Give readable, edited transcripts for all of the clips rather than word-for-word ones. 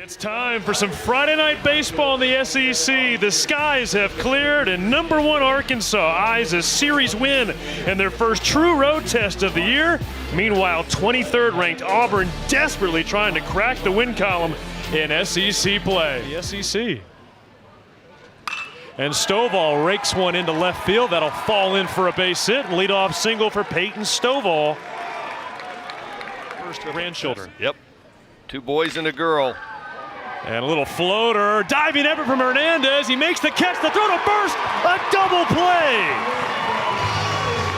It's time for some Friday night baseball in the SEC. The skies have cleared, and #1 Arkansas eyes a series win in their first true road test of the year. Meanwhile, 23rd ranked Auburn desperately trying to crack the win column in SEC play. The SEC. And Stovall rakes one into left field. That'll fall in for a base hit. Leadoff single for Peyton Stovall. First grandchildren. Yep. 2 boys and a girl. And a little floater. Diving effort from Hernandez. He makes the catch. The throw to first. A double play.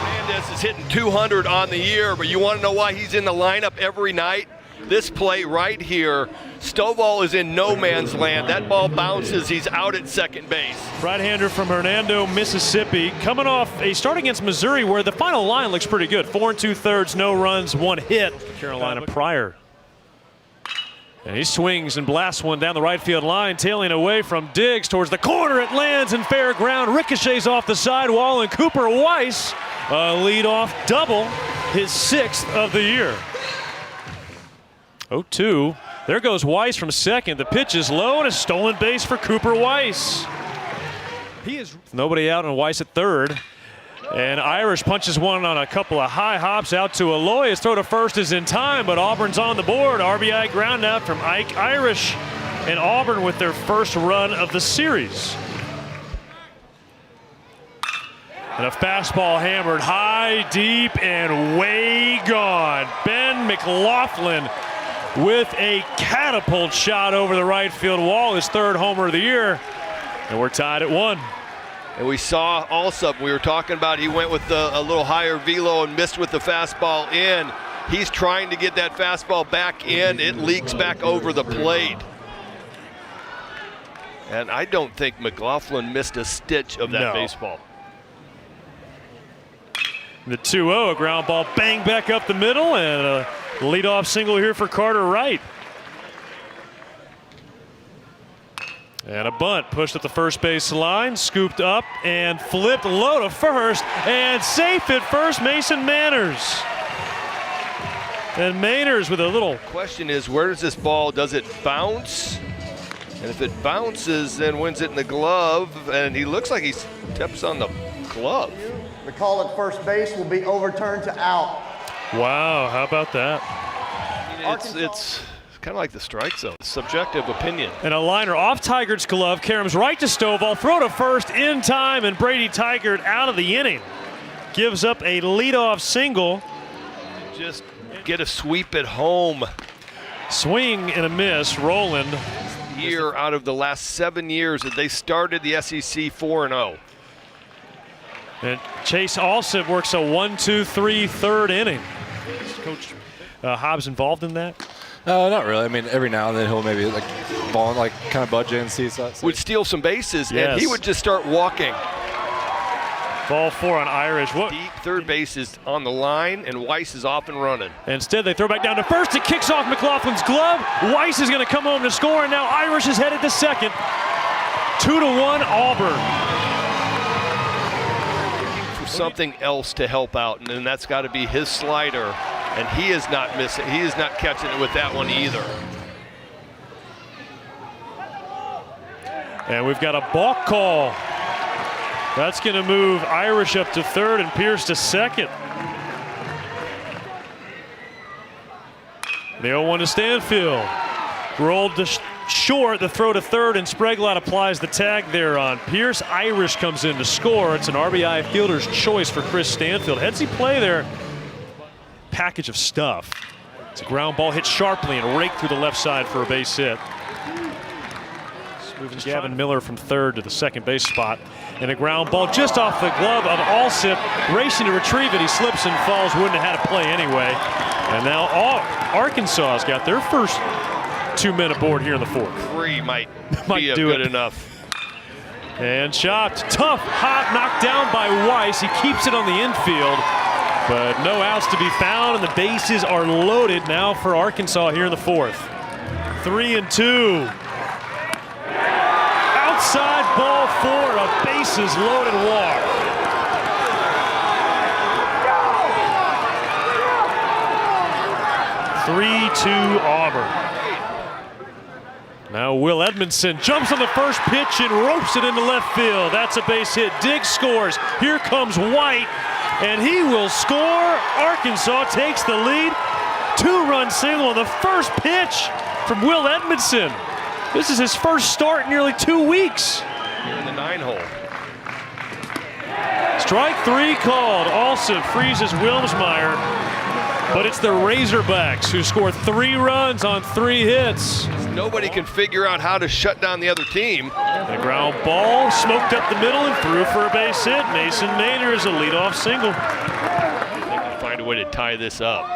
Hernandez is hitting 200 on the year, but you want to know why he's in the lineup every night? This play right here, Stovall is in no man's land. That ball bounces, he's out at second base. Right-hander from Hernando, Mississippi, coming off a start against Missouri where the final line looks pretty good. 4 2/3, no runs, 1 hit. Carolina prior. And he swings and blasts one down the right field line, tailing away from Diggs towards the corner. It lands in fair ground, ricochets off the sidewall, and Cooper Weiss, a leadoff double, his 6th of the year. 0-2. There goes Weiss from second. The pitch is low and a stolen base for Cooper Weiss. He is nobody out, and Weiss at third. And Irish punches one on a couple of high hops out to Aloy. His throw to first is in time, but Auburn's on the board. RBI ground out from Ike Irish, and Auburn with their first run of the series. And a fastball hammered high, deep, and way gone. Ben McLaughlin with a catapult shot over the right field wall, his 3rd homer of the year, and we're tied at 1. And we saw also, we were talking about, he went with a little higher velo and missed with the fastball in. He's trying to get that fastball back in. It leaks back over the plate. And I don't think McLaughlin missed a stitch of that baseball. The 2-0, a ground ball bang back up the middle, and a leadoff single here for Carter Wright. And a bunt pushed at the first base line, scooped up and flipped low to first, and safe at first, Mason Manners. And Manners with a little question is, where does this ball, does it bounce? And if it bounces, then wins it in the glove, and he looks like he steps on the glove. The call at first base will be overturned to out. Wow, how about that? It's kind of like the strike zone, subjective opinion. And a liner off Tygert's glove, caroms right to Stovall, throw to first in time, and Brady Tygart out of the inning. Gives up a leadoff single. Just get a sweep at home. Swing and a miss, Roland. Year out of the last 7 years that they started the SEC 4-0. And Chase Alsip works a 1-2-3 3rd inning. Coach Hobbs involved in that? Not really. I mean, every now and then he'll maybe kind of budge in, see something. Would steal some bases, yes. And he would just start walking. Ball 4 on Irish. What? Deep third base is on the line, and Weiss is off and running. Instead, they throw back down to first. It kicks off McLaughlin's glove. Weiss is going to come home to score, and now Irish is headed to second. 2-1 Auburn. Something else to help out, and then that's got to be his slider, and he is not missing. He is not catching it with that one either. And we've got a balk call. That's going to move Irish up to 3rd and Pierce to 2nd. The 0-1 to Stanfield. Rolled to short, the throw to 3rd, and Sprague-Lott applies the tag there on Pierce. Irish comes in to score. It's an RBI fielder's choice for Chris Stanfield. Heads he play there. Package of stuff. It's a ground ball hit sharply and raked through the left side for a base hit. Moving Gavin Miller from 3rd to the second base spot. And a ground ball just off the glove of Alsip. Racing to retrieve it. He slips and falls. Wouldn't have had a play anyway. And now Arkansas has got their first 2 men aboard here in the 4th. 3 might be good enough. And chopped. Tough hop knocked down by Weiss. He keeps it on the infield, but no outs to be found, and the bases are loaded now for Arkansas here in the 4th. 3-2. Outside ball 4, a bases loaded walk. 3-2 Auburn. Now Will Edmondson jumps on the first pitch and ropes it into left field. That's a base hit. Diggs scores. Here comes White, and he will score. Arkansas takes the lead. 2-run single on the first pitch from Will Edmondson. This is his first start in nearly 2 weeks. Here in the 9-hole. Strike 3 called. Also freezes Wilmsmeyer, but it's the Razorbacks who score 3 runs on 3 hits. Nobody can figure out how to shut down the other team. The ground ball smoked up the middle and through for a base hit. Mason Maynard is a leadoff single. They can find a way to tie this up.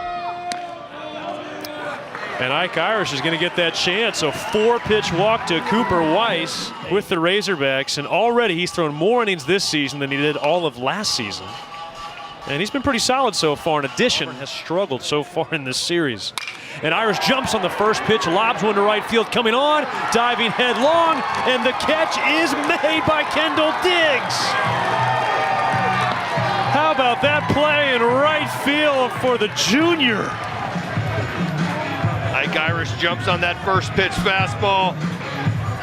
And Ike Irish is going to get that chance. A 4-pitch walk to Cooper Weiss with the Razorbacks, and already he's thrown more innings this season than he did all of last season. And he's been pretty solid so far. In addition, has struggled so far in this series. And Irish jumps on the first pitch, lobs one to right field, coming on, diving headlong, and the catch is made by Kendall Diggs. How about that play in right field for the junior? Ike Irish jumps on that first pitch fastball.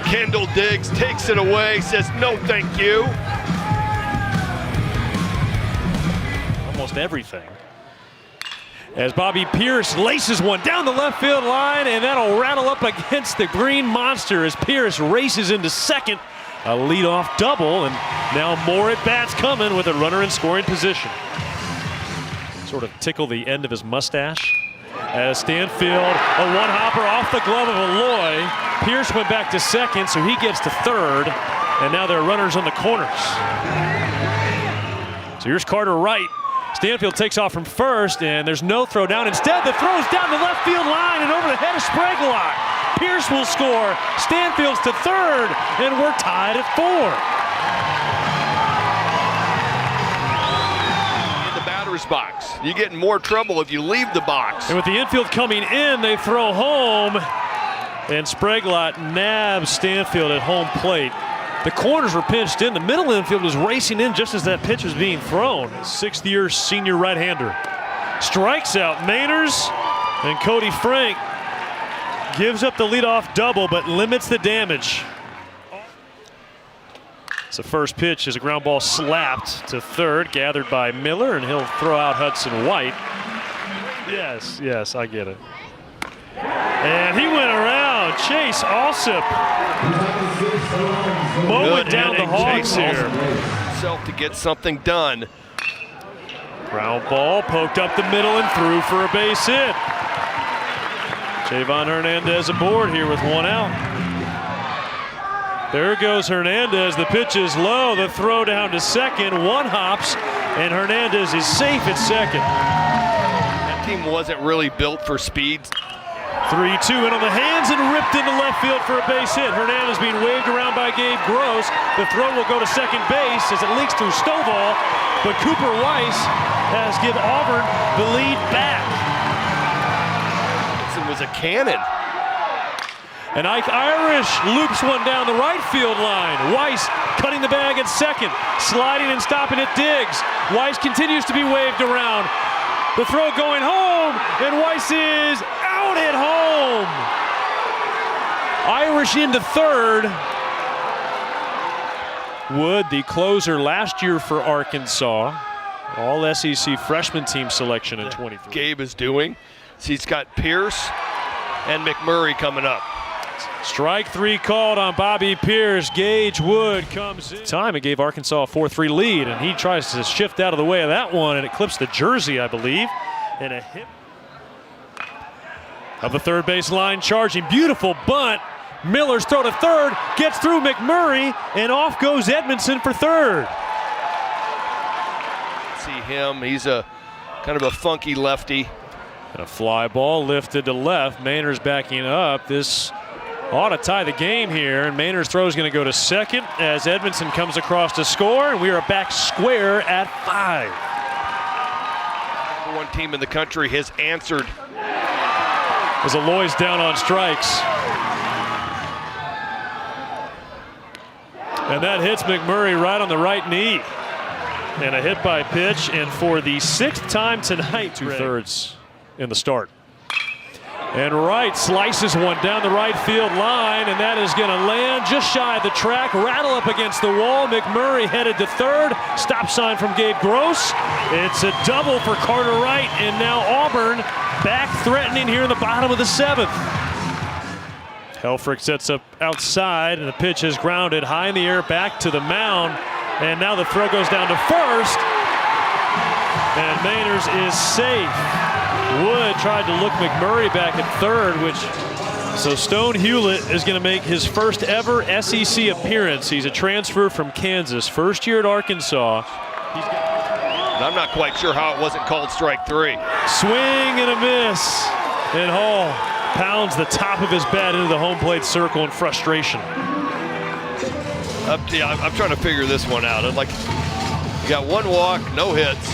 Kendall Diggs takes it away, says no thank you. Almost everything. As Bobby Pierce laces one down the left field line, and that'll rattle up against the green monster as Pierce races into second. A leadoff double, and now more at-bats coming with a runner in scoring position. Sort of tickle the end of his mustache. As Stanfield, a one-hopper off the glove of Alloy. Pierce went back to second, so he gets to third, and now there are runners on the corners. So here's Carter Wright. Stanfield takes off from first, and there's no throw down. Instead, the throw's down the left field line and over the head of Sprague-Lott. Pierce will score. Stanfield's to third, and we're tied at 4. Box. You get in more trouble if you leave the box. And with the infield coming in, they throw home, and Sprague-Lott nabs Stanfield at home plate. The corners were pinched in. The middle infield was racing in just as that pitch was being thrown. 6th-year senior right-hander strikes out Mainers, and Cody Frank gives up the leadoff double but limits the damage. So first pitch is a ground ball slapped to third, gathered by Miller, and he'll throw out Hudson White. Yes, I get it. And he went around. Chase Alsop mowing down the Hawks here. Himself to get something done. Ground ball poked up the middle and through for a base hit. Javon Hernandez aboard here with 1 out. There goes Hernandez. The pitch is low. The throw down to second. 1 hops, and Hernandez is safe at second. That team wasn't really built for speed. 3-2 in on the hands and ripped into left field for a base hit. Hernandez being waved around by Gabe Gross. The throw will go to second base as it leaks through Stovall, but Cooper Weiss has given Auburn the lead back. It was a cannon. And Ike Irish loops one down the right field line. Weiss cutting the bag at second, sliding and stopping at Diggs. Weiss continues to be waved around. The throw going home, and Weiss is out at home. Irish into third. Wood, the closer last year for Arkansas. All SEC freshman team selection in 23. Gabe is doing. So he's got Pierce and McMurray coming up. Strike 3 called on Bobby Pierce. Gage Wood comes in. Time it gave Arkansas a 4-3 lead, and he tries to shift out of the way of that one, and it clips the jersey, I believe. And a hit of the third base line charging. Beautiful bunt. Miller's throw to third, gets through McMurray, and off goes Edmondson for third. See him, he's a kind of a funky lefty. And a fly ball lifted to left. Mainer's backing up. This ought to tie the game here, and Mainer's throw is going to go to second as Edmondson comes across to score, and we are back square at 5. Number 1 team in the country has answered. As Alloy's down on strikes. And that hits McMurray right on the right knee. And a hit by pitch, and for the 6th time tonight, 2/3 in the start. And Wright slices one down the right field line, and that is going to land just shy of the track, rattle up against the wall. McMurray headed to third. Stop sign from Gabe Gross. It's a double for Carter Wright, and now Auburn back threatening here in the bottom of the 7th. Helfrich sets up outside, and the pitch is grounded high in the air back to the mound. And now the throw goes down to first, and Mainers is safe. Wood tried to look McMurray back at third, so Stone Hewlett is going to make his first ever SEC appearance. He's a transfer from Kansas, first year at Arkansas. And I'm not quite sure how it wasn't called strike 3. Swing and a miss, and Hall pounds the top of his bat into the home plate circle in frustration. I'm trying to figure this one out. You got 1 walk, no hits.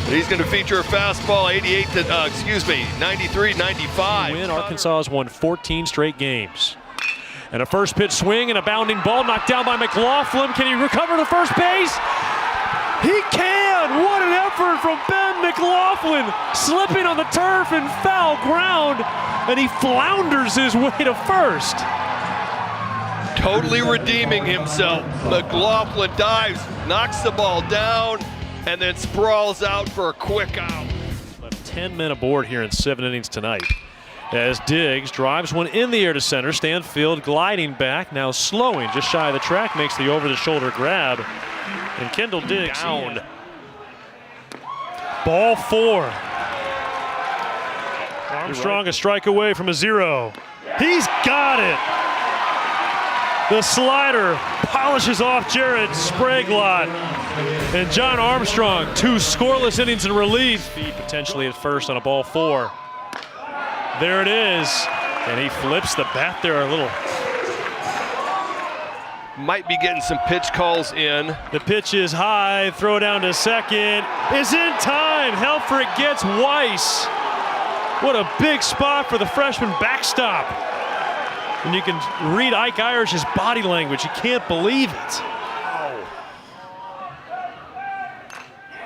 He's going to feature a fastball, 93, 95. Win. Arkansas has won 14 straight games. And a first pitch swing and a bounding ball knocked down by McLaughlin. Can he recover to first base? He can! What an effort from Ben McLaughlin, slipping on the turf in foul ground, and he flounders his way to first. Totally redeeming himself. McLaughlin dives, knocks the ball down, and then sprawls out for a quick out. Left 10 men aboard here in 7 innings tonight. As Diggs drives one in the air to center, Stanfield gliding back, now slowing just shy of the track, makes the over-the-shoulder grab, and Kendall Diggs down. Ball 4. Armstrong a strike away from a 0. He's got it. The slider polishes off Jared Sprague-Lott. And John Armstrong, 2 scoreless innings in relief. Potentially at first on a ball 4. There it is. And he flips the bat there a little. Might be getting some pitch calls in. The pitch is high, throw down to second. Is in time. Helfrich gets Weiss. What a big spot for the freshman backstop. And you can read Ike Irish's body language. You can't believe it.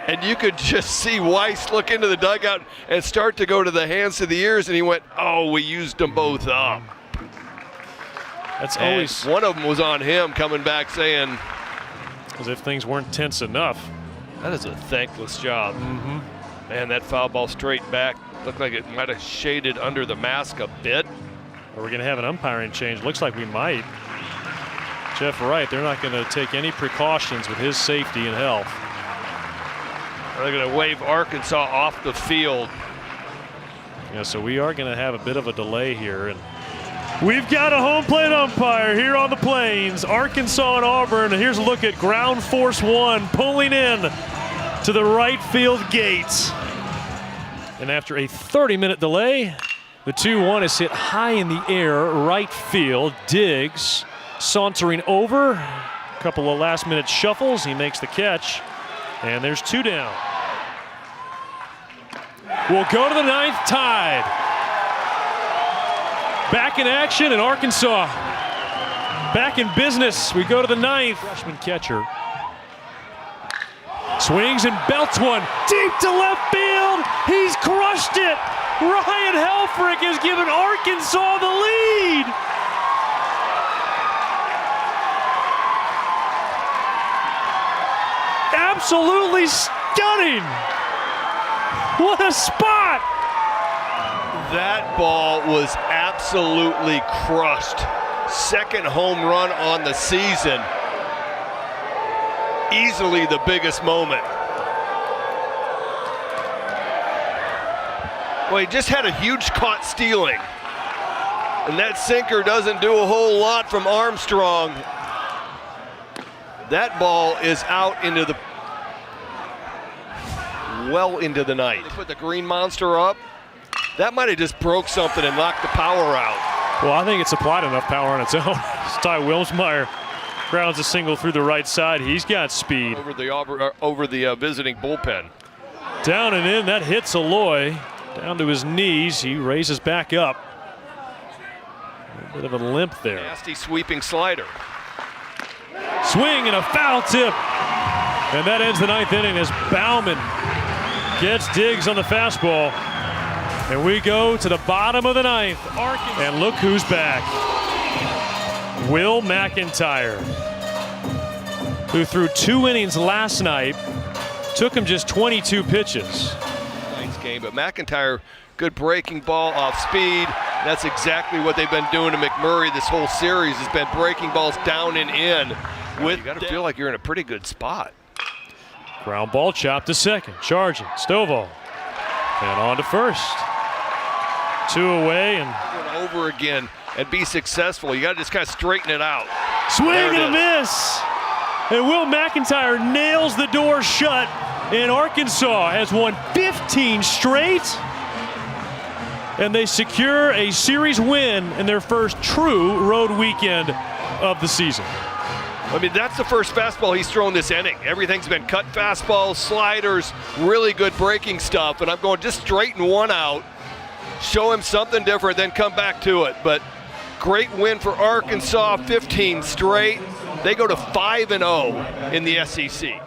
And you could just see Weiss look into the dugout and start to go to the hands to the ears, and he went, oh, we used them both up. That's and always. One of them was on him coming back saying, as if things weren't tense enough. That is a thankless job. Man, that foul ball straight back. Looked like it might have shaded under the mask a bit. Are we going to have an umpiring change? Looks like we might. Jeff Wright, they're not going to take any precautions with his safety and health. They're going to wave Arkansas off the field. Yeah, so we are going to have a bit of a delay here. And we've got a home plate umpire here on the Plains. Arkansas and Auburn. And here's a look at ground force 1 pulling in to the right field gates. And after a 30-minute delay, the 2-1 is hit high in the air, right field. Diggs sauntering over. A couple of last-minute shuffles. He makes the catch. And there's 2 down. We'll go to the 9th, tied. Back in action in Arkansas. Back in business. We go to the 9th. Freshman catcher. Swings and belts one deep to left field. He's crushed it. Ryan Helfrich has given Arkansas the lead. Absolutely stunning. What a spot. That ball was absolutely crushed. Second home run on the season. Easily the biggest moment. Well, he just had a huge caught stealing. And that sinker doesn't do a whole lot from Armstrong. That ball is out into the well into the night. They put the green monster up. That might have just broke something and knocked the power out. Well, I think it supplied enough power on its own. Ty Wilmsmeyer grounds a single through the right side. He's got speed. Over the visiting bullpen. Down and in, that hits Aloy. Down to his knees, he raises back up. A bit of a limp there. Nasty sweeping slider. Swing and a foul tip. And that ends the 9th inning as Bauman gets Diggs on the fastball. And we go to the bottom of the ninth. And look who's back. Will McIntyre, who threw 2 innings last night, took him just 22 pitches. Nice game, but McIntyre, good breaking ball off speed. That's exactly what they've been doing to McMurray this whole series, has been breaking balls down and in. You got to feel like you're in a pretty good spot. Ground ball chopped to second. Charging. Stovall. And on to first. 2 away and over again and be successful. You got to just kind of straighten it out. Swing and a miss. And Will McIntyre nails the door shut. And Arkansas has won 15 straight. And they secure a series win in their first true road weekend of the season. I mean, that's the first fastball he's thrown this inning. Everything's been cut fastballs, sliders, really good breaking stuff. And I'm going, just straighten one out, show him something different, then come back to it. But great win for Arkansas, 15 straight. They go to 5-0 in the SEC.